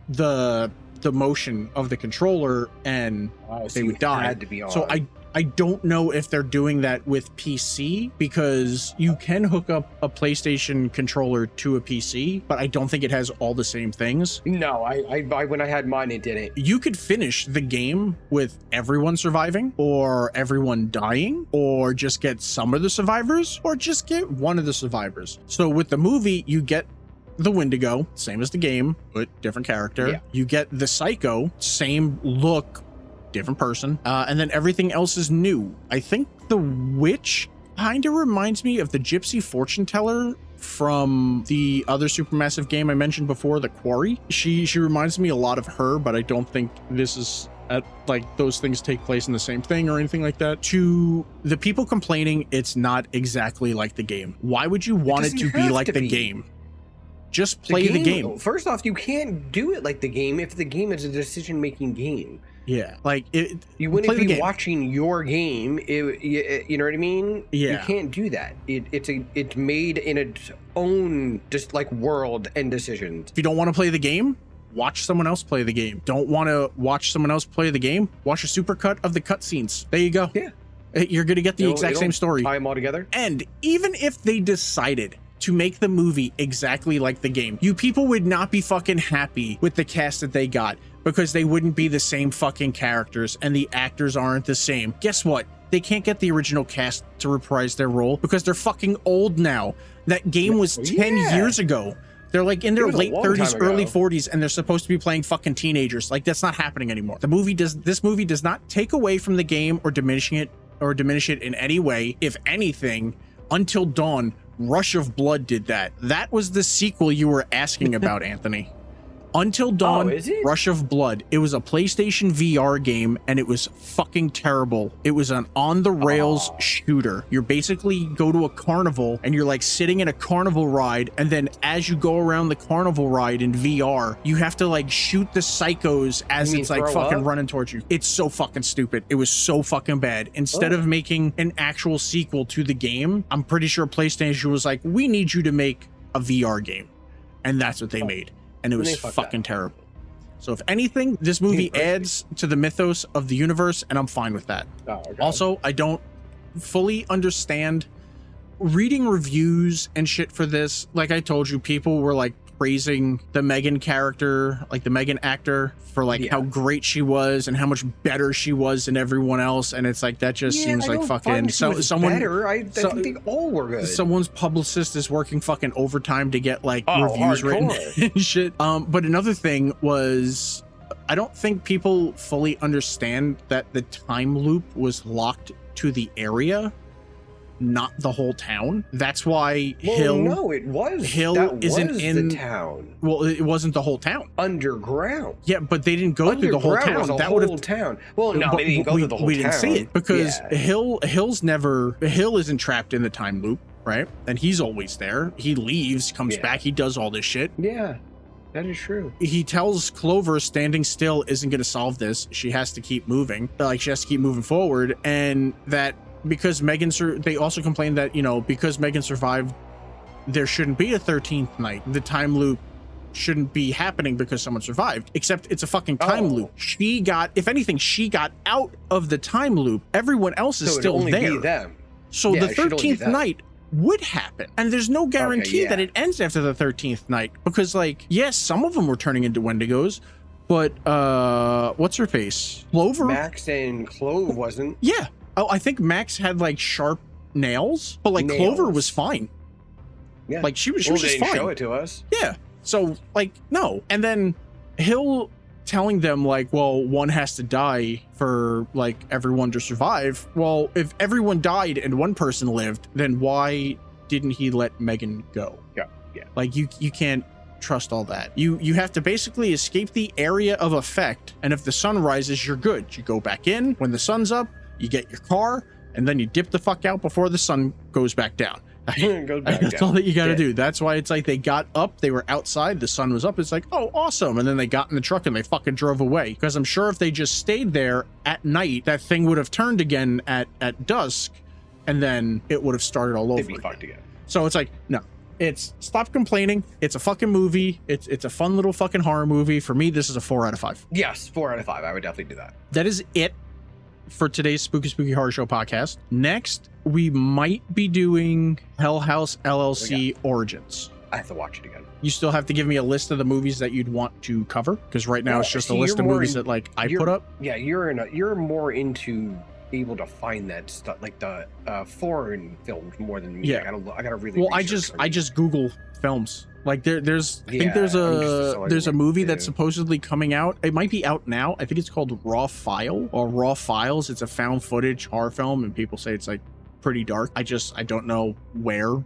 the motion of the controller, and they would die. Had to be on. So I don't know if they're doing that with PC, because you can hook up a PlayStation controller to a PC, but I don't think it has all the same things. No, I when I had mine, it didn't. You could finish the game with everyone surviving, or everyone dying, or just get some of the survivors, or just get one of the survivors. So with the movie, you get the Wendigo, same as the game, but different character. Yeah. You get the Psycho, same look, different person, and then everything else is new. I think the witch kind of reminds me of the gypsy fortune teller from the other Supermassive game I mentioned before, The Quarry. She reminds me a lot of her, but I don't think this is like those things take place in the same thing or anything like that. To the people complaining it's not exactly like the game, why would you want it to be like the game? Just play the game. First off, you can't do it like the game if the game is a decision-making game. Yeah, like you wouldn't be watching your game. You know what I mean? Yeah, you can't do that. It's made in its own just like world and decisions. If you don't want to play the game, watch someone else play the game. Don't want to watch someone else play the game? Watch a supercut of the cutscenes. There you go. Yeah, you're gonna get the exact same story. Tie them all together. And even if they decided to make the movie exactly like the game, you people would not be fucking happy with the cast that they got, because they wouldn't be the same fucking characters and the actors aren't the same. Guess what? They can't get the original cast to reprise their role because they're fucking old now. That game was 10 years ago. They're like in their late 30s, early 40s, and they're supposed to be playing fucking teenagers. Like, that's not happening anymore. This movie does not take away from the game or diminish it in any way. If anything, Until Dawn, Rush of Blood did that. That was the sequel you were asking about, Anthony. Until Dawn, Rush of Blood. It was a PlayStation VR game, and it was fucking terrible. It was an on-the-rails shooter. You basically go to a carnival, and you're like sitting in a carnival ride, and then as you go around the carnival ride in VR, you have to like shoot the psychos as it's like fucking running towards you. It's so fucking stupid. It was so fucking bad. Instead of making an actual sequel to the game, I'm pretty sure PlayStation was like, we need you to make a VR game. And that's what they made. And it was fucking terrible. So if anything, this movie adds to the mythos of the universe, and I'm fine with that. Also, I don't fully understand reading reviews and shit for this. Like I told you, people were like praising the Megan character, like the Megan actor, for like how great she was and how much better she was than everyone else. And it's like, that just seems like fucking someone better. I think they all were good. Someone's publicist is working fucking overtime to get like reviews written and shit. But another thing was, I don't think people fully understand that the time loop was locked to the area, not the whole town. That's why no, it was. Hill that isn't was in the town. Well, it wasn't the whole town. Underground. Yeah, but they didn't go through the whole town. Was a that whole town. Well, no, they didn't go through the whole town. We didn't see it because Hill isn't trapped in the time loop, right? And he's always there. He leaves, comes back, he does all this shit. Yeah. That is true. He tells Clover standing still isn't going to solve this. She has to keep moving. Like, she has to keep moving forward. And that because they also complained that, you know, because Megan survived, there shouldn't be a 13th night. The time loop shouldn't be happening because someone survived, except it's a fucking time loop. If anything, she got out of the time loop. Everyone else is still there. So the 13th night would happen, and there's no guarantee that it ends after the 13th night, because like, yes, some of them were turning into Wendigos, but what's her face, Clover, Max and Clove wasn't. I think Max had like sharp nails, but like Clover was fine. Like she was just fine. Show it to us. So like, no. And then Hill telling them like, well, one has to die for like everyone to survive. Well, if everyone died and one person lived, then why didn't he let Megan go? Like you can't trust all that. You have to basically escape the area of effect, and if the sun rises, you're good. You go back in when the sun's up, you get your car, and then you dip the fuck out before the sun goes back down. That's all that you got to do. That's why it's like they got up, they were outside, the sun was up. It's like, oh, awesome. And then they got in the truck and they fucking drove away. Because I'm sure if they just stayed there at night, that thing would have turned again at dusk, and then it would have started all over. They'd be fucked again. So it's like, no. It's stop complaining. It's a fucking movie. It's a fun little fucking horror movie. For me, this is a 4 out of 5. Yes, 4 out of 5. I would definitely do that. That is it for today's Spooky Horror Show podcast. Next, we might be doing Hell House LLC Origins. I have to watch it again. You still have to give me a list of the movies that you'd want to cover, because right now it's just a list of movies that like I put up. Yeah, you're more into able to find that stuff, like the foreign films, more than me. I gotta really. Well, I just Google films. Like I think there's a movie that's supposedly coming out. It might be out now. I think it's called Raw File or Raw Files. It's a found footage horror film, and people say it's like pretty dark. I don't know where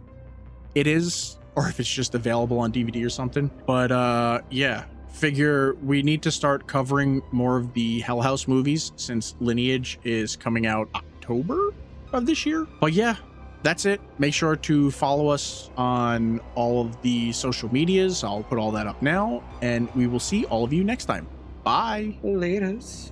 it is, or if it's just available on DVD or something. But yeah, figure we need to start covering more of the Hell House movies, since Lineage is coming out October of this year. But yeah, that's it. Make sure to follow us on all of the social medias. I'll put all that up now, and we will see all of you next time. Bye. Laters.